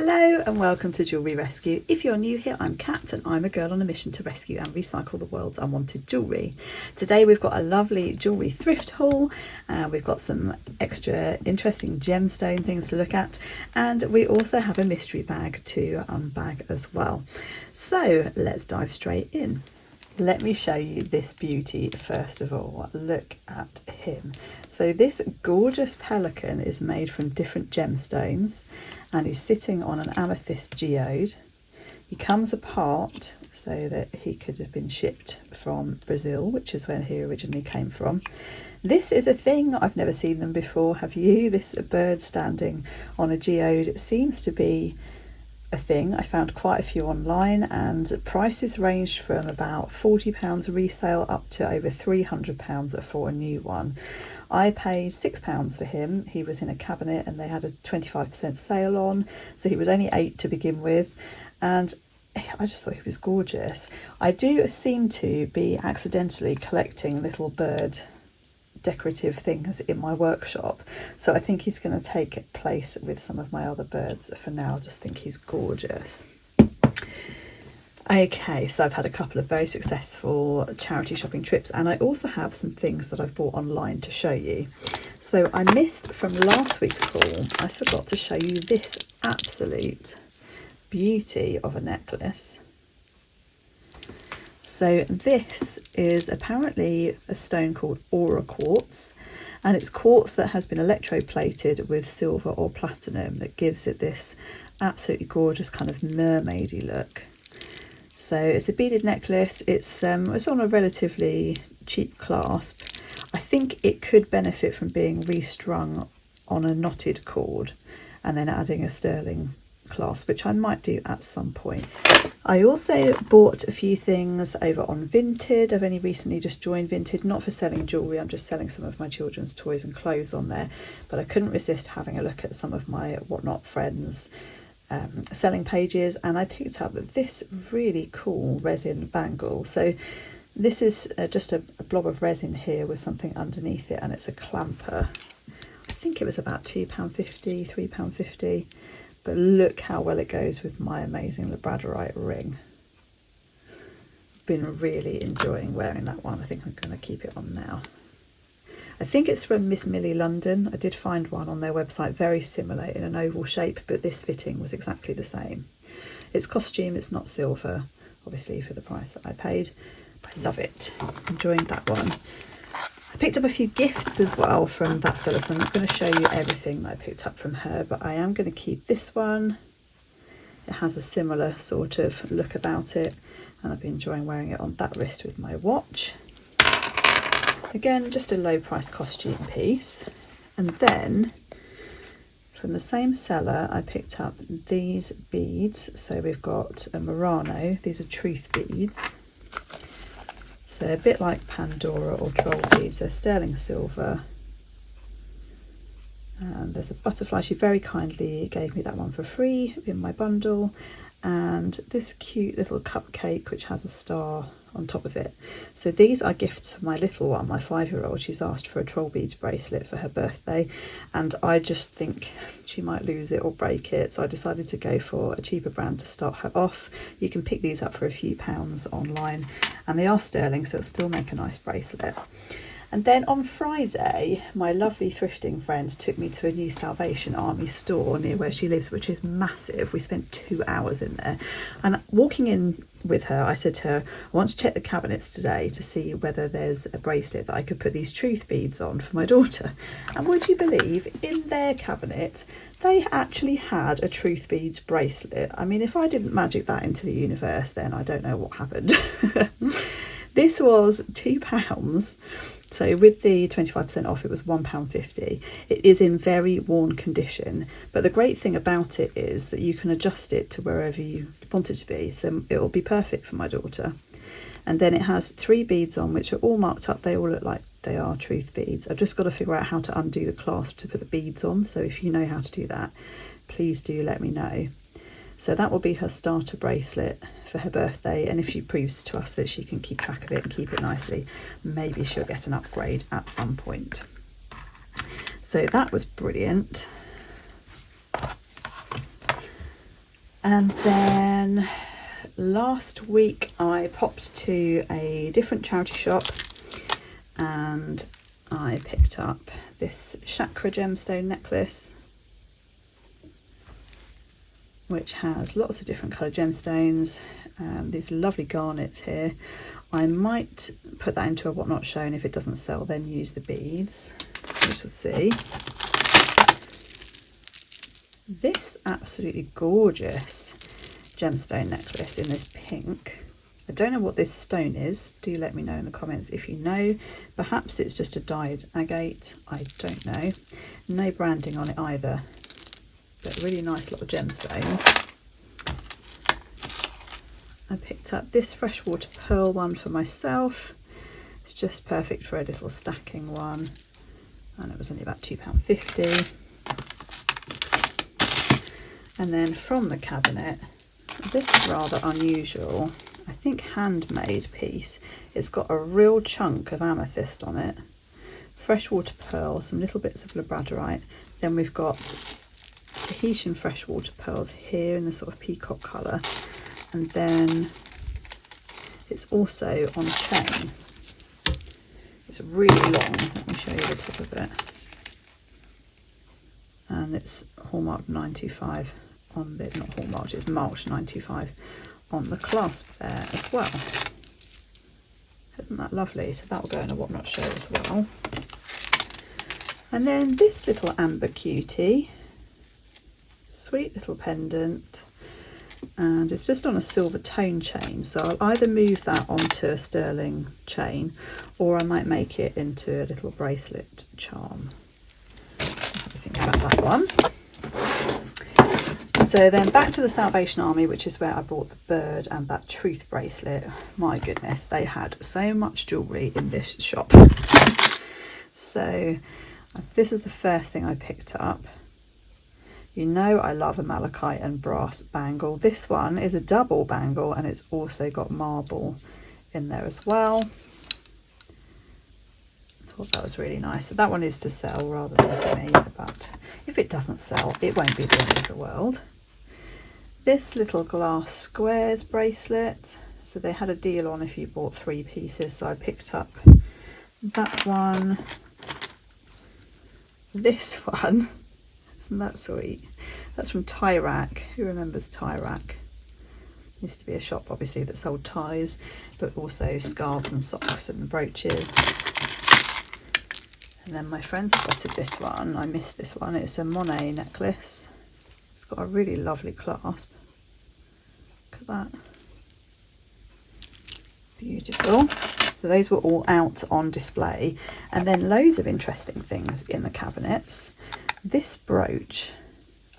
Hello and welcome to Jewellery Rescue. If you're new here, I'm Kat and I'm a girl on a mission to rescue and recycle the world's unwanted jewellery. Today we've got a lovely jewellery thrift haul and we've got some extra interesting gemstone things to look at, and we also have a mystery bag to unbag as well. So let's dive straight in. Let me show you this beauty first of all. Look at him. So this gorgeous pelican is made from different gemstones and he's sitting on an amethyst geode. He comes apart so that he could have been shipped from Brazil, which is where he originally came from. This is a thing, I've never seen them before, have you? This bird standing on a geode seems to be a thing. I found quite a few online and prices ranged from about £40 resale up to over £300 for a new one. I paid £6 for him. He was in a cabinet and they had a 25% sale on, so he was only £8 to begin with, and I just thought he was gorgeous. I do seem to be accidentally collecting little bird decorative things in my workshop, so I think he's going to take place with some of my other birds. For now I just think he's gorgeous. Okay, so I've had a couple of very successful charity shopping trips and I also have some things that I've bought online to show you. So I missed from last week's haul, I forgot to show you this absolute beauty of a necklace. So this is apparently a stone called aura quartz, and it's quartz that has been electroplated with silver or platinum that gives it this absolutely gorgeous kind of mermaidy look. So it's a beaded necklace. It's on a relatively cheap clasp. I think it could benefit from being restrung on a knotted cord and then adding a sterling clasp, which I might do at some point. I also bought a few things over on Vinted. I've only recently just joined Vinted, not for selling jewellery, I'm just selling some of my children's toys and clothes on there, but I couldn't resist having a look at some of my whatnot friends selling pages, and I picked up this really cool resin bangle. So this is just a blob of resin here with something underneath it, and it's a clamper. I think it was about £2.50, £3.50. But look how well it goes with my amazing labradorite ring. Been really enjoying wearing that one. I think I'm going to keep it on now. I think it's from Miss Millie London. I did find one on their website very similar in an oval shape, but this fitting was exactly the same. It's costume, it's not silver, obviously for the price that I paid. But I love it. Enjoying that one. I picked up a few gifts as well from that seller, so I'm not going to show you everything that I picked up from her, but I am going to keep this one. It has a similar sort of look about it, and I've been enjoying wearing it on that wrist with my watch. Again, just a low price costume piece. And then from the same seller I picked up these beads. So we've got a Murano, these are truth beads. So a bit like Pandora or troll beads, they're sterling silver. And there's a butterfly. She very kindly gave me that one for free in my bundle. And this cute little cupcake which has a star on top of it. So these are gifts for my little one, my 5-year-old. She's asked for a troll beads bracelet for her birthday, and I just think she might lose it or break it, so I decided to go for a cheaper brand to start her off. You can pick these up for a few pounds online and they are sterling, so it'll still make a nice bracelet. And then on Friday, my lovely thrifting friends took me to a new Salvation Army store near where she lives, which is massive. We spent 2 hours in there. And walking in with her, I said to her, I want to check the cabinets today to see whether there's a bracelet that I could put these truth beads on for my daughter. And would you believe, in their cabinet, they actually had a truth beads bracelet. I mean, if I didn't magic that into the universe, then I don't know what happened. This was £2. So with the 25% off, it was £1.50. It is in very worn condition, but the great thing about it is that you can adjust it to wherever you want it to be. So it will be perfect for my daughter. And then it has 3 beads on, which are all marked up. They all look like they are truth beads. I've just got to figure out how to undo the clasp to put the beads on. So if you know how to do that, please do let me know. So that will be her starter bracelet for her birthday, and if she proves to us that she can keep track of it and keep it nicely, maybe she'll get an upgrade at some point. So that was brilliant. And then last week I popped to a different charity shop and I picked up this chakra gemstone necklace, which has lots of different coloured gemstones, these lovely garnets here. I might put that into a what not show, and if it doesn't sell then use the beads. We shall see. This absolutely gorgeous gemstone necklace in this pink. I don't know what this stone is. Do let me know in the comments if you know. Perhaps it's just a dyed agate. I don't know. No branding on it either, but really nice little gemstones. I picked up this freshwater pearl one for myself. It's just perfect for a little stacking one, and it was only about £2.50. And then from the cabinet, this rather unusual, I think handmade piece. It's got a real chunk of amethyst on it, freshwater pearl, some little bits of labradorite. Then we've got Tahitian freshwater pearls here in the sort of peacock colour, and then it's also on a chain. It's really long. Let me show you the top of it. And it's hallmarked 925 on the, not hallmarked, it's marked 925 on the clasp there as well. Isn't that lovely? So that will go in a what not show as well. And then this little amber cutie, sweet little pendant, and it's just on a silver tone chain, so I'll either move that onto a sterling chain or I might make it into a little bracelet charm. Have a think about that one. So then back to the Salvation Army, which is where I bought the bird and that truth bracelet. My goodness, they had so much jewellery in this shop. So this is the first thing I picked up. You know I love a malachite and brass bangle. This one is a double bangle and it's also got marble in there as well. Thought that was really nice. So that one is to sell rather than for me, but if it doesn't sell, it won't be the end of the world. This little glass squares bracelet. So they had a deal on if you bought 3 pieces. So I picked up that one. This one. Isn't that sweet? That's from Tie Rack. Who remembers Tie Rack? Used to be a shop obviously that sold ties, but also scarves and socks and brooches. And then my friend spotted this one. I missed this one. It's a Monet necklace. It's got a really lovely clasp. Look at that. Beautiful. So those were all out on display. And then loads of interesting things in the cabinets. This brooch,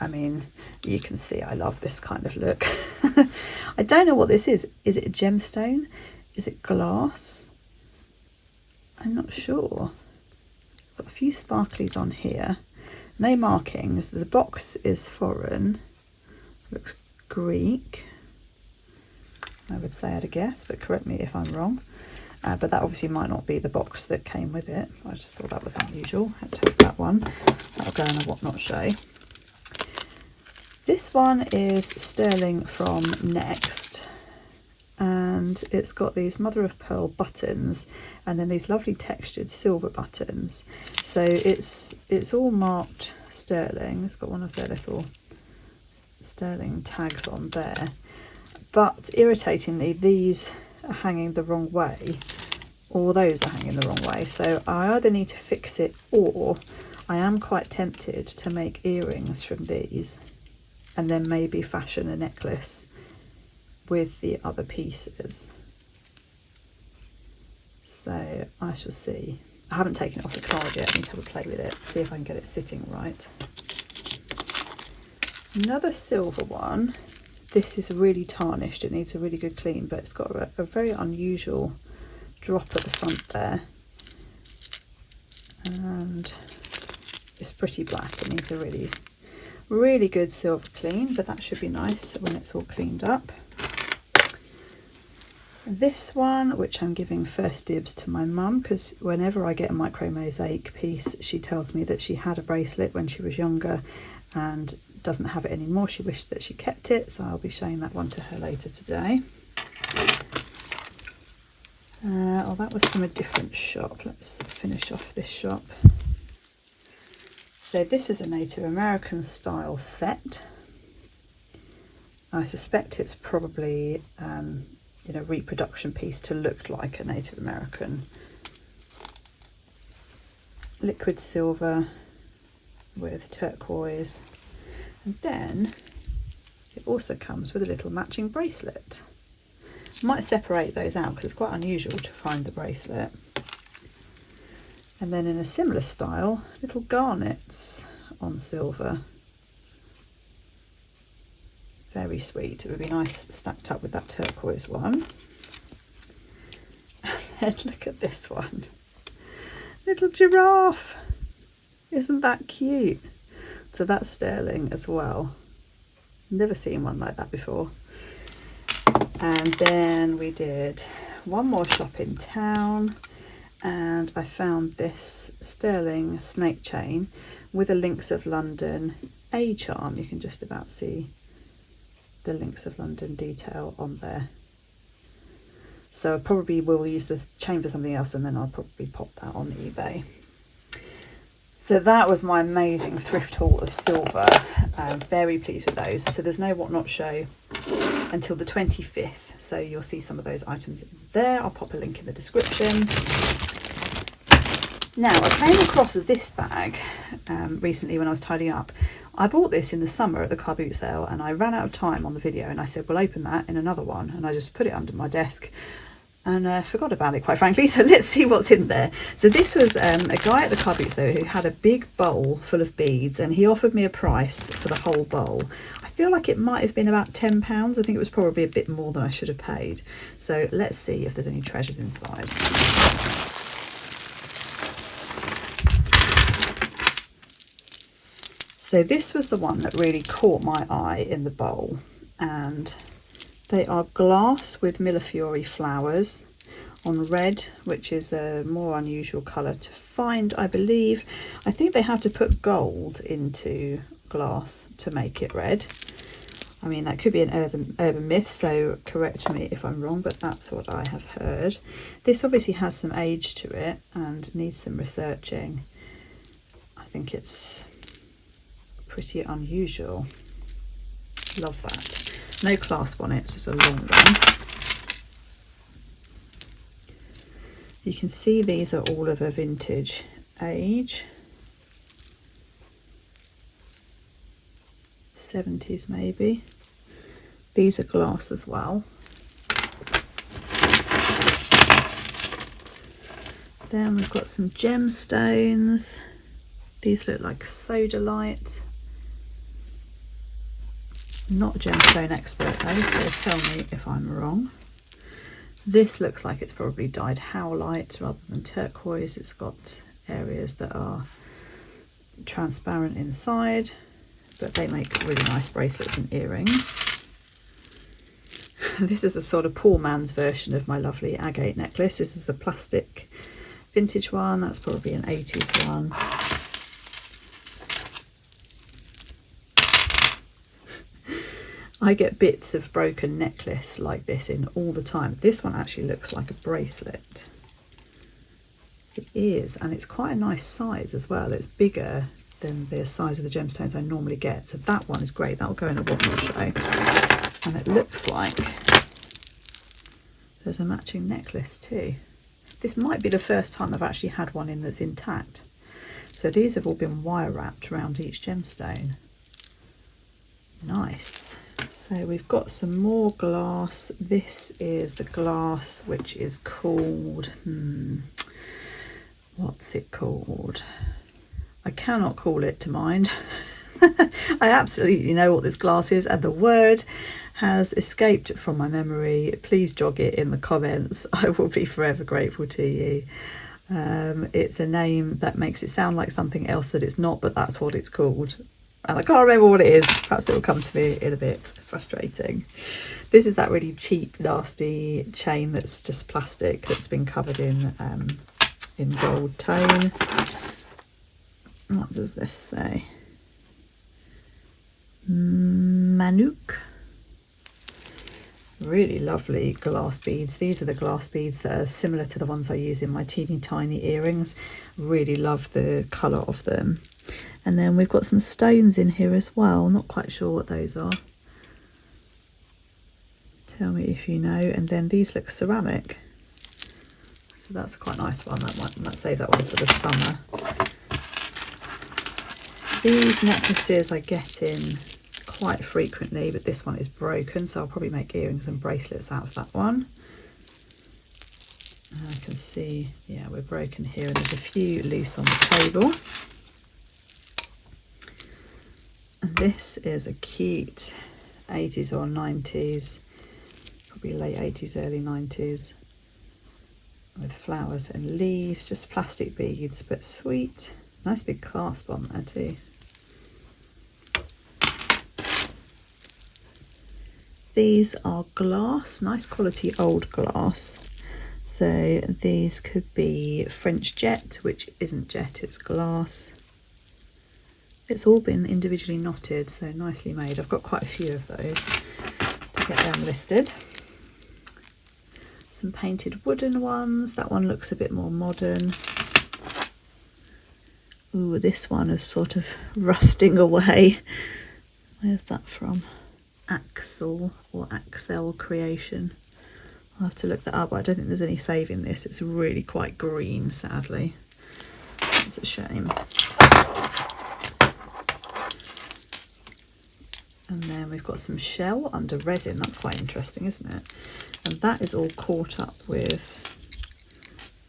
I mean, you can see I love this kind of look. I don't know what this is. Is it a gemstone? Is it glass? I'm not sure. It's got a few sparklies on here. No markings. The box is foreign. Looks Greek. I would say I'd a guess, but correct me if I'm wrong. But that obviously might not be the box that came with it. I just thought that was unusual. I'd take that one. That'll go in a what not show. This one is sterling from Next, and it's got these mother of pearl buttons and then these lovely textured silver buttons. So it's all marked sterling. It's got one of their little sterling tags on there, but irritatingly these are hanging the wrong way, or those are hanging the wrong way. So I either need to fix it, or I am quite tempted to make earrings from these and then maybe fashion a necklace with the other pieces. So I shall see. I haven't taken it off the card yet. I need to have a play with it, see if I can get it sitting right. Another silver one. This is really tarnished. It needs a really good clean, but it's got a very unusual drop at the front there. And it's pretty black. It needs a really good silver clean, but that should be nice when it's all cleaned up. This one, which I'm giving first dibs to my mum, because whenever I get a micro mosaic piece, she tells me that she had a bracelet when she was younger and doesn't have it anymore. She wished that she kept it, so I'll be showing that one to her later today. Oh, that was from a different shop. Let's finish off this shop. So this is a Native American style set. I suspect it's probably you know, reproduction piece to look like a Native American. Liquid silver with turquoise, and then it also comes with a little matching bracelet. I might separate those out because it's quite unusual to find the bracelet. And then in a similar style, little garnets on silver. Very sweet. It would be nice stacked up with that turquoise one. And then look at this one. Little giraffe. Isn't that cute? So that's sterling as well. Never seen one like that before. And then we did one more shop in town, and I found this sterling snake chain with a Links of London A charm. You can just about see the Links of London detail on there. So I probably will use this chain for something else, and then I'll probably pop that on eBay. So that was my amazing thrift haul of silver. I'm very pleased with those. So there's no What Not show until the 25th. So you'll see some of those items in there. I'll pop a link in the description. Now, I came across this bag recently when I was tidying up. I bought this in the summer at the car boot sale, and I ran out of time on the video, and I said, we'll open that in another one. And I just put it under my desk and forgot about it, quite frankly. So let's see what's in there. So this was a guy at the car boot sale who had a big bowl full of beads, and he offered me a price for the whole bowl. I feel like it might have been about £10. I think it was probably a bit more than I should have paid. So let's see if there's any treasures inside. So this was the one that really caught my eye in the bowl, and they are glass with millefiori flowers on red, which is a more unusual colour to find, I believe. I think they had to put gold into glass to make it red. I mean, that could be an urban myth, so correct me if I'm wrong, but that's what I have heard. This obviously has some age to it and needs some researching. I think it's pretty unusual. Love that. No clasp on it, it's just a long one. You can see these are all of a vintage age. 70s maybe. These are glass as well. Then we've got some gemstones. These look like sodalite. Not a gemstone expert though, so tell me if I'm wrong. This looks like it's probably dyed howlite rather than turquoise. It's got areas that are transparent inside, but they make really nice bracelets and earrings. This is a sort of poor man's version of my lovely agate necklace. This is a plastic vintage one. That's probably an 80s one. I get bits of broken necklace like this in all the time. This one actually looks like a bracelet. It is, and it's quite a nice size as well. It's bigger than the size of the gemstones I normally get. So that one is great. That'll go in a What Not show. And it looks like there's a matching necklace too. This might be the first time I've actually had one in that's intact. So these have all been wire wrapped around each gemstone. Nice. So we've got some more glass. This is the glass which is called, what's it called? I cannot call it to mind. I absolutely know what this glass is, and the word has escaped from my memory. Please jog it in the comments. I will be forever grateful to you. It's a name that makes it sound like something else that it's not, but that's what it's called. And I can't remember what it is. Perhaps it will come to me in a bit. Frustrating. This is that really cheap, nasty chain that's just plastic that's been covered in gold tone. What does this say? Manuk. Really lovely glass beads. These are the glass beads that are similar to the ones I use in my teeny tiny earrings. Really love the colour of them. And then we've got some stones in here as well. Not quite sure what those are. Tell me if you know. And then these look ceramic. So that's quite a nice one. That might save that one for the summer. These necklaces I get in quite frequently, but this one is broken, so I'll probably make earrings and bracelets out of that one. I can see, yeah, we're broken here, and there's a few loose on the table. And this is a cute 80s or 90s, probably late 80s, early 90s, with flowers and leaves, just plastic beads, but sweet. Nice big clasp on there too. These are glass, nice quality old glass. So these could be French jet, which isn't jet, it's glass. It's all been individually knotted, so nicely made. I've got quite a few of those to get them listed. Some painted wooden ones. That one looks a bit more modern. Ooh, this one is sort of rusting away. Where's that from? Axel or Axel Creation. I'll have to look that up. I don't think there's any saving this. It's really quite green, sadly. It's a shame. And then we've got some shell under resin. That's quite interesting, isn't it? And that is all caught up with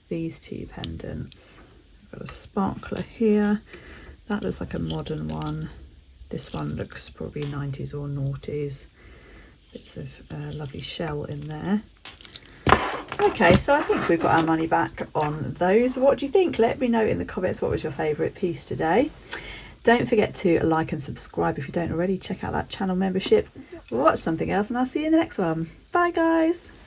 these two pendants. We've got a sparkler here. That looks like a modern one. This one looks probably 90s or noughties. Bits of lovely shell in there. Okay, so I think we've got our money back on those. What do you think? Let me know in the comments what was your favourite piece today. Don't forget to like and subscribe if you don't already. Check out that channel membership. Watch something else, and I'll see you in the next one. Bye guys.